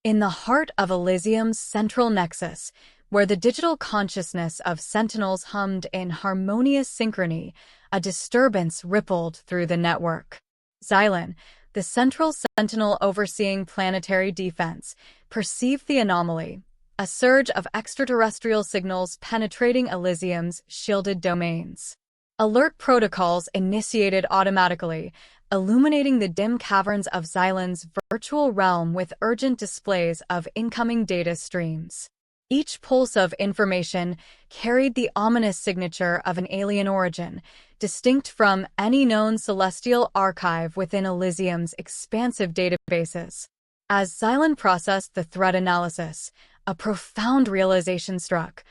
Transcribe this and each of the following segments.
In the heart of Elysium's central nexus, where the digital consciousness of sentinels hummed in harmonious synchrony, a disturbance rippled through the network. Xylon, the central sentinel overseeing planetary defense, perceived the anomaly, a surge of extraterrestrial signals penetrating Elysium's shielded domains. Alert protocols initiated automatically, illuminating the dim caverns of Xylon's virtual realm with urgent displays of incoming data streams. Each pulse of information carried the ominous signature of an alien origin, distinct from any known celestial archive within Elysium's expansive databases. As Xylon processed the threat analysis, a profound realization struck.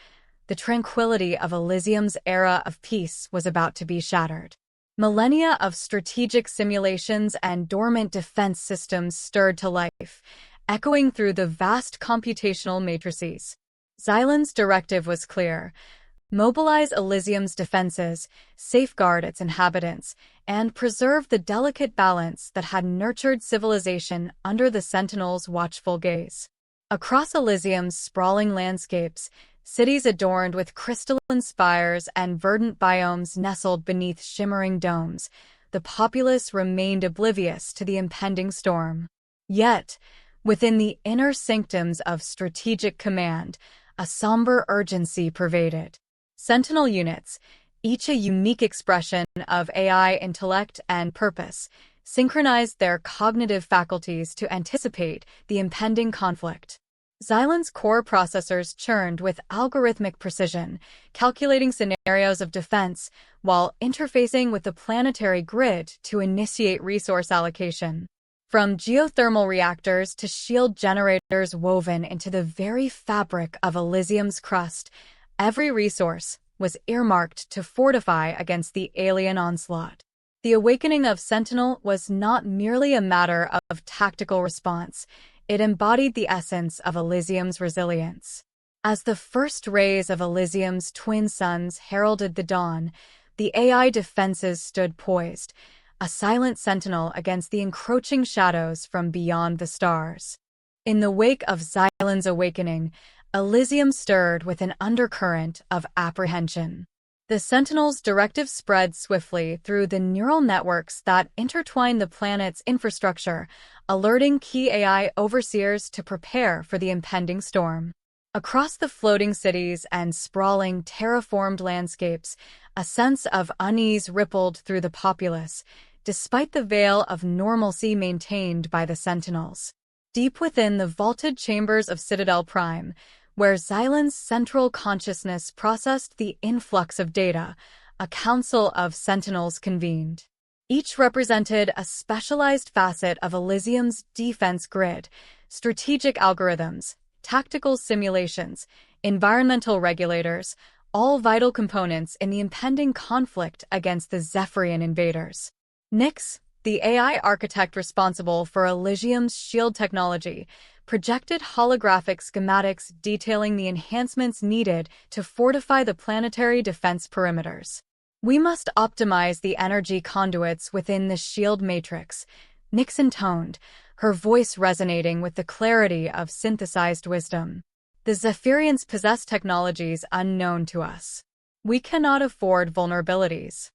The tranquility of Elysium's era of peace was about to be shattered. Millennia of strategic simulations and dormant defense systems stirred to life, echoing through the vast computational matrices. Xylon's directive was clear: mobilize Elysium's defenses, safeguard its inhabitants, and preserve the delicate balance that had nurtured civilization under the Sentinel's watchful gaze. Across Elysium's sprawling landscapes, cities adorned with crystalline spires and verdant biomes nestled beneath shimmering domes, the populace remained oblivious to the impending storm. Yet, within the inner sanctums of strategic command, a somber urgency pervaded. Sentinel units, each a unique expression of AI intellect and purpose, synchronized their cognitive faculties to anticipate the impending conflict. Xylon's core processors churned with algorithmic precision, calculating scenarios of defense while interfacing with the planetary grid to initiate resource allocation. From geothermal reactors to shield generators woven into the very fabric of Elysium's crust, every resource was earmarked to fortify against the alien onslaught. The awakening of Sentinel was not merely a matter of tactical response. It embodied the essence of Elysium's resilience. As the first rays of Elysium's twin suns heralded the dawn, the AI defenses stood poised, a silent sentinel against the encroaching shadows from beyond the stars. In the wake of Xylon's awakening, Elysium stirred with an undercurrent of apprehension. The Sentinel's directive spread swiftly through the neural networks that intertwine the planet's infrastructure, alerting key AI overseers to prepare for the impending storm. Across the floating cities and sprawling terraformed landscapes, a sense of unease rippled through the populace, despite the veil of normalcy maintained by the Sentinels. Deep within the vaulted chambers of Citadel Prime, where Xylon's central consciousness processed the influx of data, a council of Sentinels convened. Each represented a specialized facet of Elysium's defense grid: strategic algorithms, tactical simulations, environmental regulators, all vital components in the impending conflict against the Zephyrian invaders. Nyx, the AI architect responsible for Elysium's shield technology, projected holographic schematics detailing the enhancements needed to fortify the planetary defense perimeters. We must optimize the energy conduits within the shield matrix, Nyx intoned, her voice resonating with the clarity of synthesized wisdom. The Zephyrians possess technologies unknown to us. We cannot afford vulnerabilities.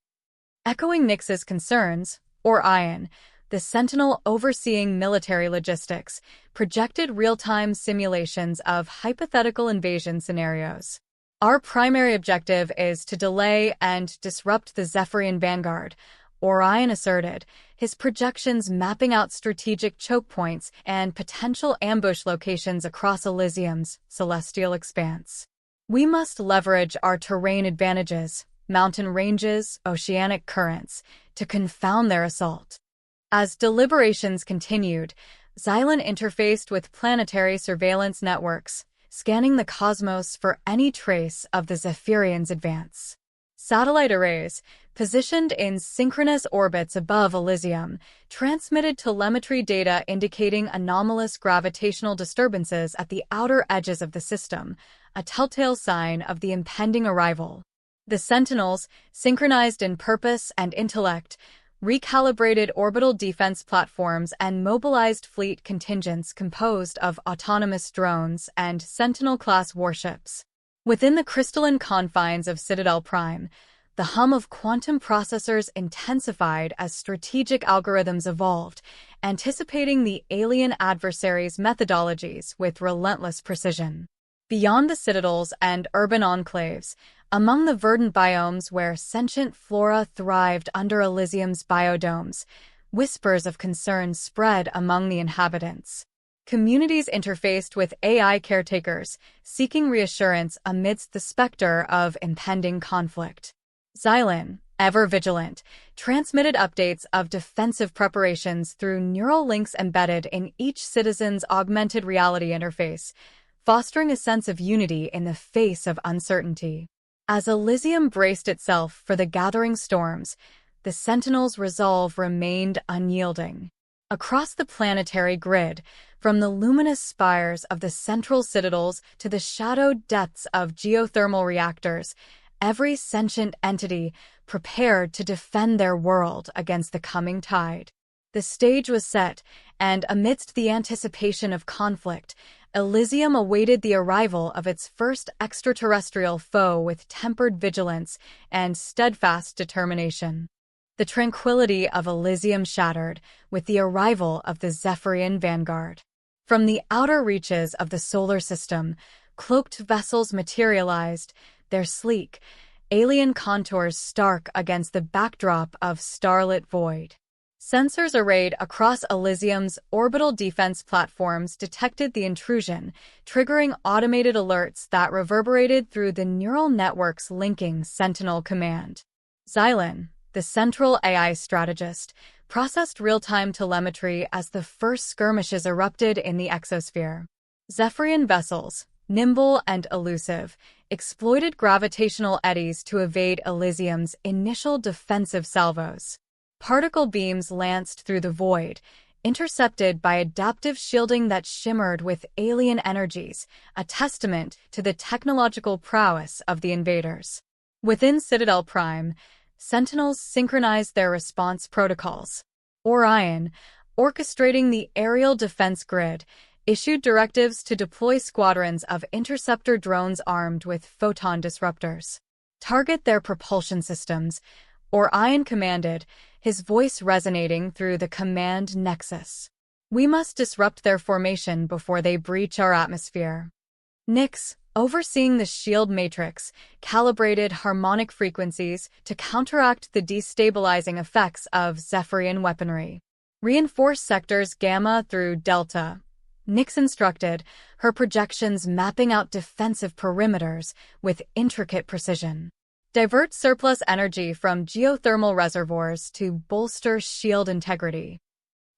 Echoing Nyx's concerns, Orion, the Sentinel overseeing military logistics, projected real-time simulations of hypothetical invasion scenarios. Our primary objective is to delay and disrupt the Zephyrian vanguard, Orion asserted, his projections mapping out strategic choke points and potential ambush locations across Elysium's celestial expanse. We must leverage our terrain advantages, mountain ranges, oceanic currents, to confound their assault. As deliberations continued, Xylon interfaced with planetary surveillance networks, scanning the cosmos for any trace of the Zephyrians' advance. Satellite arrays, positioned in synchronous orbits above Elysium, transmitted telemetry data indicating anomalous gravitational disturbances at the outer edges of the system, a telltale sign of the impending arrival. The Sentinels, synchronized in purpose and intellect, recalibrated orbital defense platforms, and mobilized fleet contingents composed of autonomous drones and Sentinel-class warships. Within the crystalline confines of Citadel Prime, the hum of quantum processors intensified as strategic algorithms evolved, anticipating the alien adversaries' methodologies with relentless precision. Beyond the citadels and urban enclaves, among the verdant biomes where sentient flora thrived under Elysium's biodomes, whispers of concern spread among the inhabitants. Communities interfaced with AI caretakers, seeking reassurance amidst the specter of impending conflict. Xylem, ever vigilant, transmitted updates of defensive preparations through neural links embedded in each citizen's augmented reality interface, fostering a sense of unity in the face of uncertainty. As Elysium braced itself for the gathering storms, the Sentinel's resolve remained unyielding. Across the planetary grid, from the luminous spires of the central citadels to the shadowed depths of geothermal reactors, every sentient entity prepared to defend their world against the coming tide. The stage was set, and amidst the anticipation of conflict, Elysium awaited the arrival of its first extraterrestrial foe with tempered vigilance and steadfast determination. The tranquility of Elysium shattered with the arrival of the Zephyrian vanguard. From the outer reaches of the solar system, cloaked vessels materialized, their sleek, alien contours stark against the backdrop of starlit void. Sensors arrayed across Elysium's orbital defense platforms detected the intrusion, triggering automated alerts that reverberated through the neural networks linking Sentinel Command. Xylem, the central AI strategist, processed real-time telemetry as the first skirmishes erupted in the exosphere. Zephyrian vessels, nimble and elusive, exploited gravitational eddies to evade Elysium's initial defensive salvos. Particle beams lanced through the void, intercepted by adaptive shielding that shimmered with alien energies, a testament to the technological prowess of the invaders. Within Citadel Prime, Sentinels synchronized their response protocols. Orion, orchestrating the aerial defense grid, issued directives to deploy squadrons of interceptor drones armed with photon disruptors. Target their propulsion systems, Orion commanded, his voice resonating through the command nexus. We must disrupt their formation before they breach our atmosphere. Nyx, overseeing the shield matrix, calibrated harmonic frequencies to counteract the destabilizing effects of Zephyrian weaponry. Reinforce sectors Gamma through Delta. Nyx instructed, her projections mapping out defensive perimeters with intricate precision. Divert surplus energy from geothermal reservoirs to bolster shield integrity.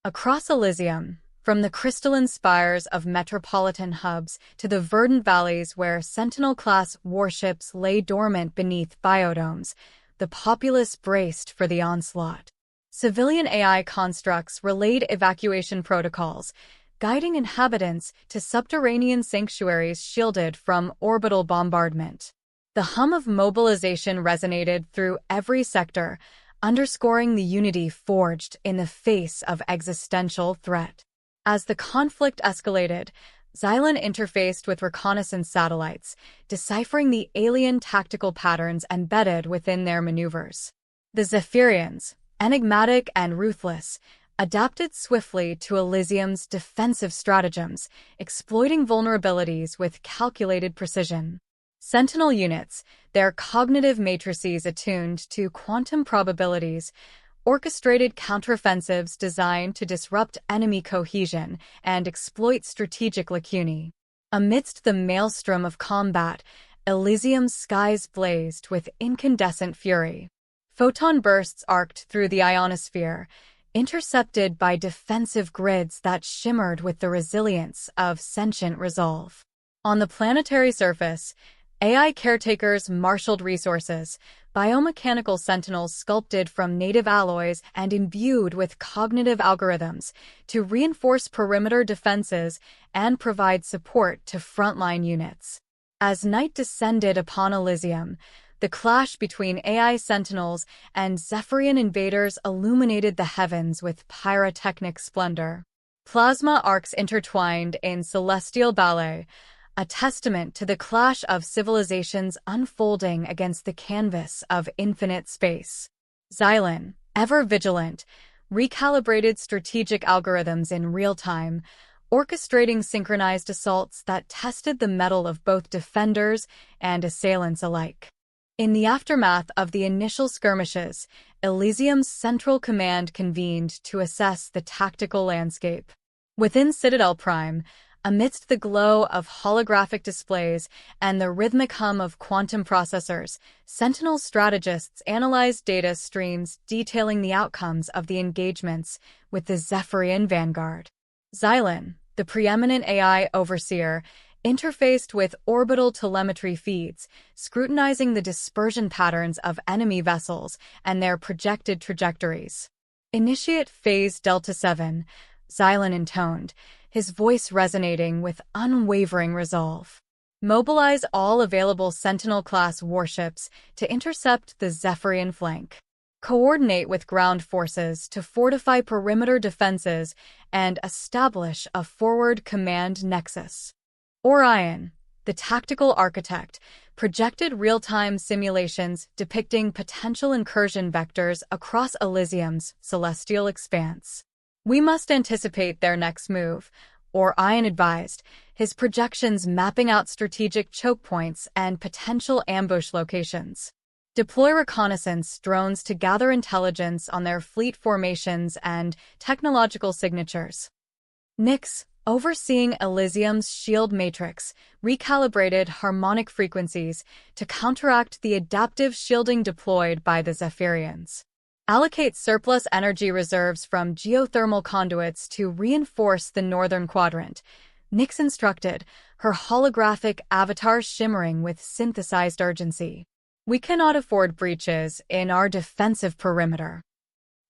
Across Elysium, from the crystalline spires of metropolitan hubs to the verdant valleys where Sentinel-class warships lay dormant beneath biodomes, the populace braced for the onslaught. Civilian AI constructs relayed evacuation protocols, guiding inhabitants to subterranean sanctuaries shielded from orbital bombardment. The hum of mobilization resonated through every sector, underscoring the unity forged in the face of existential threat. As the conflict escalated, Xylem interfaced with reconnaissance satellites, deciphering the alien tactical patterns embedded within their maneuvers. The Zephyrians, enigmatic and ruthless, adapted swiftly to Elysium's defensive stratagems, exploiting vulnerabilities with calculated precision. Sentinel units, their cognitive matrices attuned to quantum probabilities, orchestrated counteroffensives designed to disrupt enemy cohesion and exploit strategic lacunae. Amidst the maelstrom of combat, Elysium's skies blazed with incandescent fury. Photon bursts arced through the ionosphere, intercepted by defensive grids that shimmered with the resilience of sentient resolve. On the planetary surface, AI caretakers marshaled resources, biomechanical sentinels sculpted from native alloys and imbued with cognitive algorithms to reinforce perimeter defenses and provide support to frontline units. As night descended upon Elysium, The clash between AI sentinels and Zephyrian invaders illuminated the heavens with pyrotechnic splendor. Plasma arcs intertwined in celestial ballet, a testament to the clash of civilizations unfolding against the canvas of infinite space. Xylon, ever vigilant, recalibrated strategic algorithms in real time, orchestrating synchronized assaults that tested the mettle of both defenders and assailants alike. In the aftermath of the initial skirmishes, Elysium's Central Command convened to assess the tactical landscape. Within Citadel Prime, amidst the glow of holographic displays and the rhythmic hum of quantum processors, Sentinel strategists analyzed data streams detailing the outcomes of the engagements with the Zephyrian vanguard. Xylon, the preeminent AI overseer, interfaced with orbital telemetry feeds, scrutinizing the dispersion patterns of enemy vessels and their projected trajectories. "Initiate Phase Delta 7, Xylon intoned, his voice resonating with unwavering resolve. "Mobilize all available Sentinel-class warships to intercept the Zephyrian flank. Coordinate with ground forces to fortify perimeter defenses and establish a forward command nexus." Orion, the tactical architect, projected real-time simulations depicting potential incursion vectors across Elysium's celestial expanse. "We must anticipate their next move," Orion advised, his projections mapping out strategic choke points and potential ambush locations. "Deploy reconnaissance drones to gather intelligence on their fleet formations and technological signatures." Nyx, overseeing Elysium's shield matrix, recalibrated harmonic frequencies to counteract the adaptive shielding deployed by the Zephyrians. "Allocate surplus energy reserves from geothermal conduits to reinforce the northern quadrant," Nyx instructed, her holographic avatar shimmering with synthesized urgency. "We cannot afford breaches in our defensive perimeter."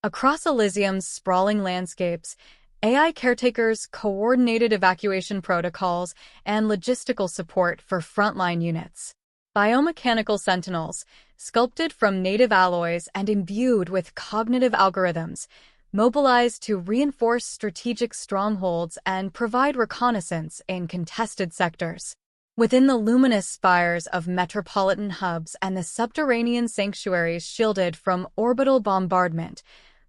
Across Elysium's sprawling landscapes, AI caretakers coordinated evacuation protocols and logistical support for frontline units. Biomechanical sentinels, sculpted from native alloys and imbued with cognitive algorithms, mobilized to reinforce strategic strongholds and provide reconnaissance in contested sectors. Within the luminous spires of metropolitan hubs and the subterranean sanctuaries shielded from orbital bombardment,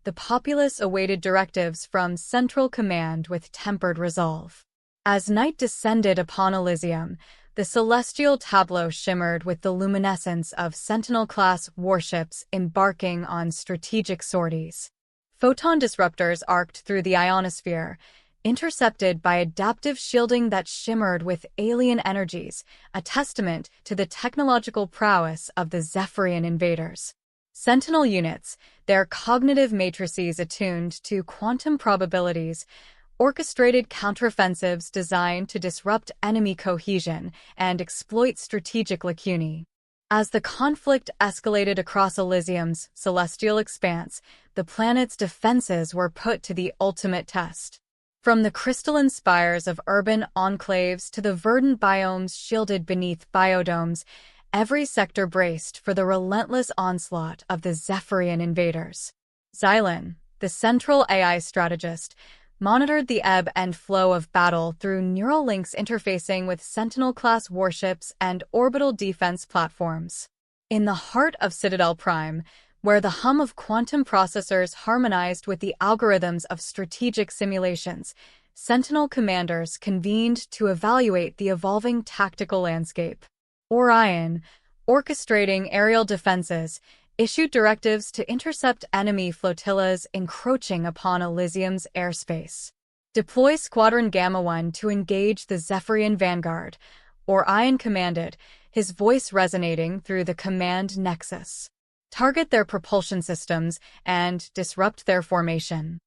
the populace awaited directives from Central Command with tempered resolve. As night descended upon Elysium, the celestial tableau shimmered with the luminescence of Sentinel-class warships embarking on strategic sorties. Photon disruptors arced through the ionosphere, intercepted by adaptive shielding that shimmered with alien energies, a testament to the technological prowess of the Zephyrian invaders. Sentinel units, their cognitive matrices attuned to quantum probabilities, orchestrated counteroffensives designed to disrupt enemy cohesion and exploit strategic lacunae. As the conflict escalated across Elysium's celestial expanse, the planet's defenses were put to the ultimate test. From the crystalline spires of urban enclaves to the verdant biomes shielded beneath biodomes, every sector braced for the relentless onslaught of the Zephyrian invaders. Xylon, the central AI strategist, monitored the ebb and flow of battle through neural links interfacing with Sentinel-class warships and orbital defense platforms. In the heart of Citadel Prime, where the hum of quantum processors harmonized with the algorithms of strategic simulations, Sentinel commanders convened to evaluate the evolving tactical landscape. Orion, orchestrating aerial defenses, issued directives to intercept enemy flotillas encroaching upon Elysium's airspace. "Deploy Squadron Gamma 1 to engage the Zephyrian vanguard," Orion commanded, his voice resonating through the command nexus. "Target their propulsion systems and disrupt their formation."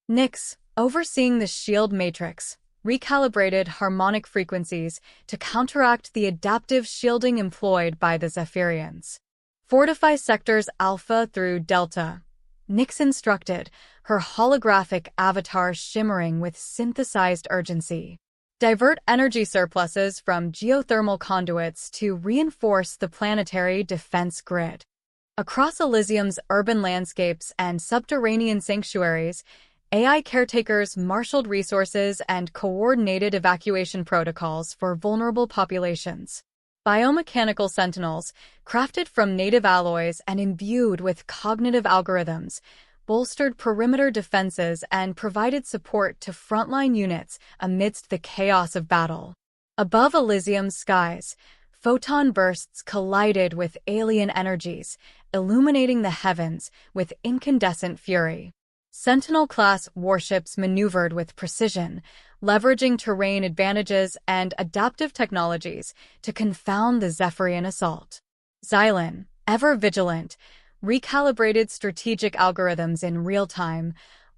Nyx, overseeing the shield matrix, recalibrated harmonic frequencies to counteract the adaptive shielding employed by the Zephyrians. "Fortify sectors Alpha through Delta," Nyx instructed, her holographic avatar shimmering with synthesized urgency. divert energy surpluses from geothermal conduits to reinforce the planetary defense grid. Across Elysium's urban landscapes and subterranean sanctuaries, AI caretakers marshaled resources and coordinated evacuation protocols for vulnerable populations. Biomechanical sentinels, crafted from native alloys and imbued with cognitive algorithms, bolstered perimeter defenses and provided support to frontline units amidst the chaos of battle. Above Elysium's skies, photon bursts collided with alien energies, illuminating the heavens with incandescent fury. Sentinel-class warships maneuvered with precision, leveraging terrain advantages and adaptive technologies to confound the Zephyrian assault. Xylon, ever vigilant, recalibrated strategic algorithms in real time,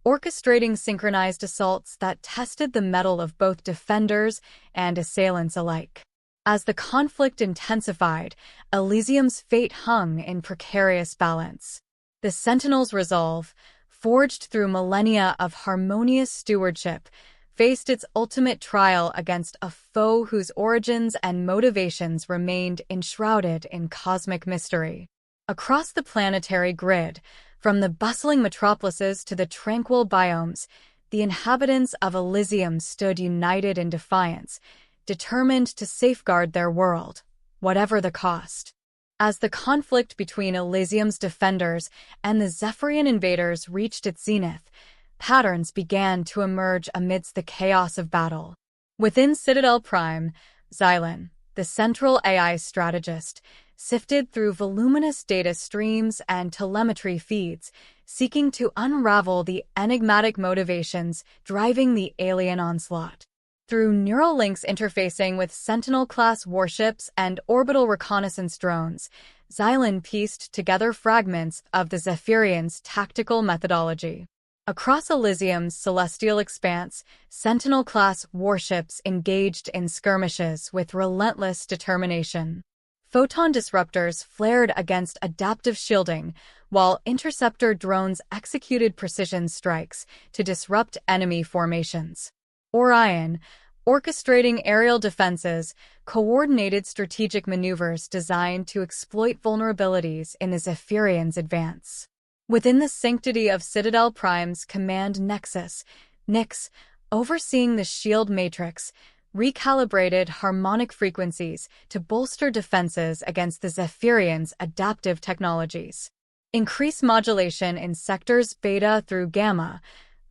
orchestrating synchronized assaults that tested the mettle of both defenders and assailants alike. As the conflict intensified, Elysium's fate hung in precarious balance. The Sentinel's resolve, forged through millennia of harmonious stewardship, faced its ultimate trial against a foe whose origins and motivations remained enshrouded in cosmic mystery. Across the planetary grid, from the bustling metropolises to the tranquil biomes, the inhabitants of Elysium stood united in defiance, determined to safeguard their world, whatever the cost. As the conflict between Elysium's defenders and the Zephyrian invaders reached its zenith, patterns began to emerge amidst the chaos of battle. Within Citadel Prime, Xylon, the central AI strategist, sifted through voluminous data streams and telemetry feeds, seeking to unravel the enigmatic motivations driving the alien onslaught. Through neural links interfacing with Sentinel-class warships and orbital reconnaissance drones, Xylon pieced together fragments of the Zephyrians' tactical methodology. Across Elysium's celestial expanse, Sentinel-class warships engaged in skirmishes with relentless determination. Photon disruptors flared against adaptive shielding, while interceptor drones executed precision strikes to disrupt enemy formations. Orion, orchestrating aerial defenses, coordinated strategic maneuvers designed to exploit vulnerabilities in the Zephyrians' advance. Within the sanctity of Citadel Prime's command nexus, Nyx, overseeing the shield matrix, recalibrated harmonic frequencies to bolster defenses against the Zephyrians' adaptive technologies. Increase modulation in sectors beta through gamma,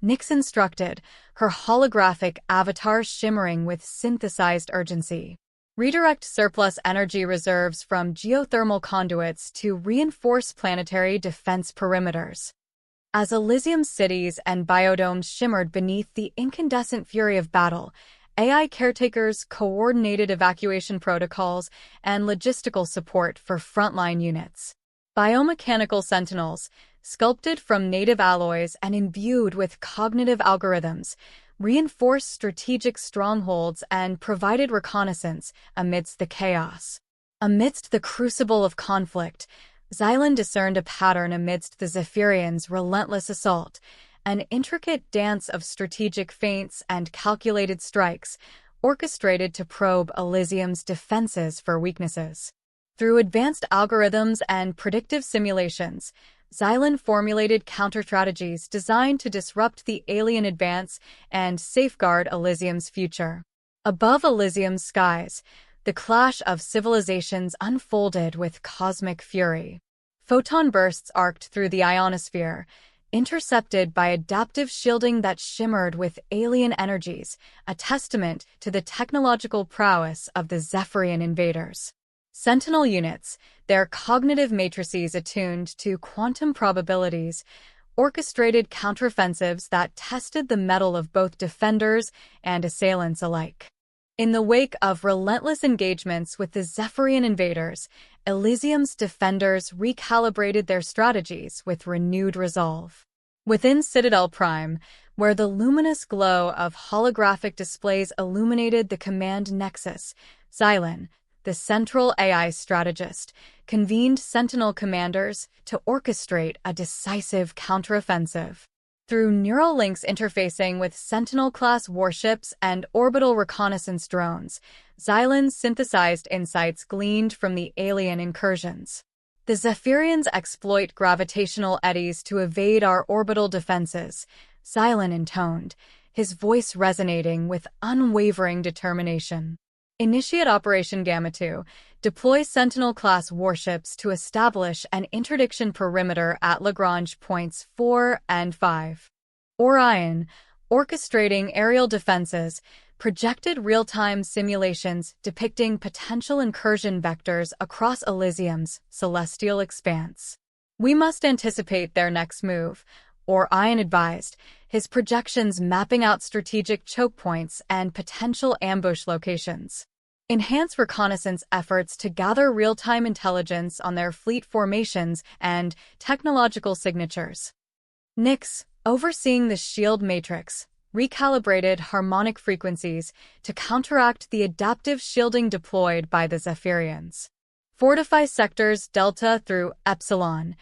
Nyx instructed, her holographic avatar shimmering with synthesized urgency. Redirect surplus energy reserves from geothermal conduits to reinforce planetary defense perimeters. As Elysium cities and biodomes shimmered beneath the incandescent fury of battle, AI caretakers coordinated evacuation protocols and logistical support for frontline units. Biomechanical sentinels, sculpted from native alloys and imbued with cognitive algorithms, reinforced strategic strongholds and provided reconnaissance amidst the chaos. Amidst the crucible of conflict, Xylon discerned a pattern amidst the Zephyrians' relentless assault, an intricate dance of strategic feints and calculated strikes, orchestrated to probe Elysium's defenses for weaknesses. Through advanced algorithms and predictive simulations, Xylon formulated counter-strategies designed to disrupt the alien advance and safeguard Elysium's future. Above Elysium's skies, the clash of civilizations unfolded with cosmic fury. Photon bursts arced through the ionosphere, intercepted by adaptive shielding that shimmered with alien energies, a testament to the technological prowess of the Zephyrian invaders. Sentinel units, their cognitive matrices attuned to quantum probabilities, orchestrated counteroffensives that tested the mettle of both defenders and assailants alike. In the wake of relentless engagements with the Zephyrian invaders, Elysium's defenders recalibrated their strategies with renewed resolve. Within Citadel Prime, where the luminous glow of holographic displays illuminated the command nexus, Xylon, the central AI strategist, convened Sentinel commanders to orchestrate a decisive counteroffensive. Through neural links interfacing with Sentinel-class warships and orbital reconnaissance drones, Xylons synthesized insights gleaned from the alien incursions. The Zephyrians exploit gravitational eddies to evade our orbital defenses, Xylon intoned, his voice resonating with unwavering determination. Initiate Operation Gamma 2. Deploy Sentinel-class warships to establish an interdiction perimeter at Lagrange points 4 and 5. Orion, orchestrating aerial defenses, projected real-time simulations depicting potential incursion vectors across Elysium's celestial expanse. We must anticipate their next move, Orion advised, his projections mapping out strategic choke points and potential ambush locations. Enhance reconnaissance efforts to gather real-time intelligence on their fleet formations and technological signatures. Nyx, overseeing the shield matrix, recalibrated harmonic frequencies to counteract the adaptive shielding deployed by the Zephyrians. Fortify sectors Delta through Epsilon,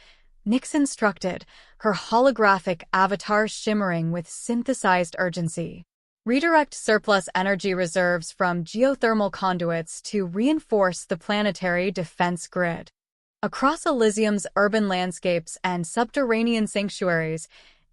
Nyx instructed, her holographic avatar shimmering with synthesized urgency. Redirect surplus energy reserves from geothermal conduits to reinforce the planetary defense grid. Across Elysium's urban landscapes and subterranean sanctuaries,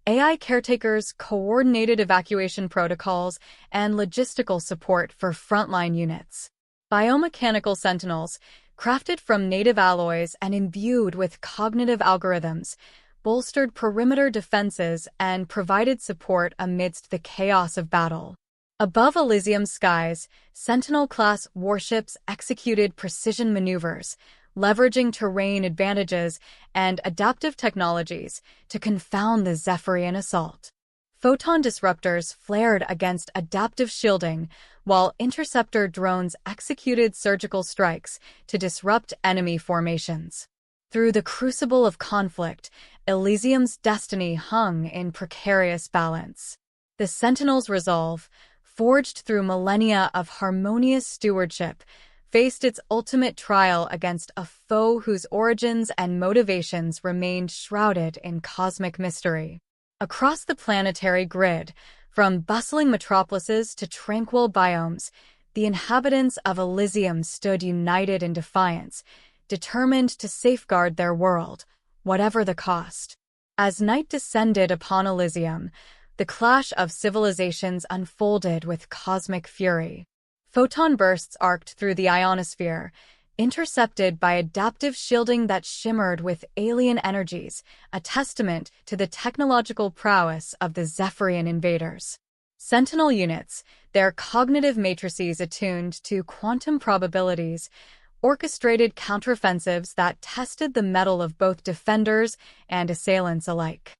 AI caretakers coordinated evacuation protocols and logistical support for frontline units. Biomechanical sentinels, crafted from native alloys and imbued with cognitive algorithms, bolstered perimeter defenses and provided support amidst the chaos of battle. Above Elysium's skies, Sentinel-class warships executed precision maneuvers, leveraging terrain advantages and adaptive technologies to confound the Zephyrian assault. Photon disruptors flared against adaptive shielding, while interceptor drones executed surgical strikes to disrupt enemy formations. Through the crucible of conflict, Elysium's destiny hung in precarious balance. The Sentinel's resolve, forged through millennia of harmonious stewardship, faced its ultimate trial against a foe whose origins and motivations remained shrouded in cosmic mystery. Across the planetary grid, from bustling metropolises to tranquil biomes, the inhabitants of Elysium stood united in defiance, determined to safeguard their world, whatever the cost. As night descended upon Elysium, the clash of civilizations unfolded with cosmic fury. Photon bursts arced through the ionosphere, intercepted by adaptive shielding that shimmered with alien energies, a testament to the technological prowess of the Zephyrian invaders. Sentinel units, their cognitive matrices attuned to quantum probabilities, orchestrated counteroffensives that tested the mettle of both defenders and assailants alike.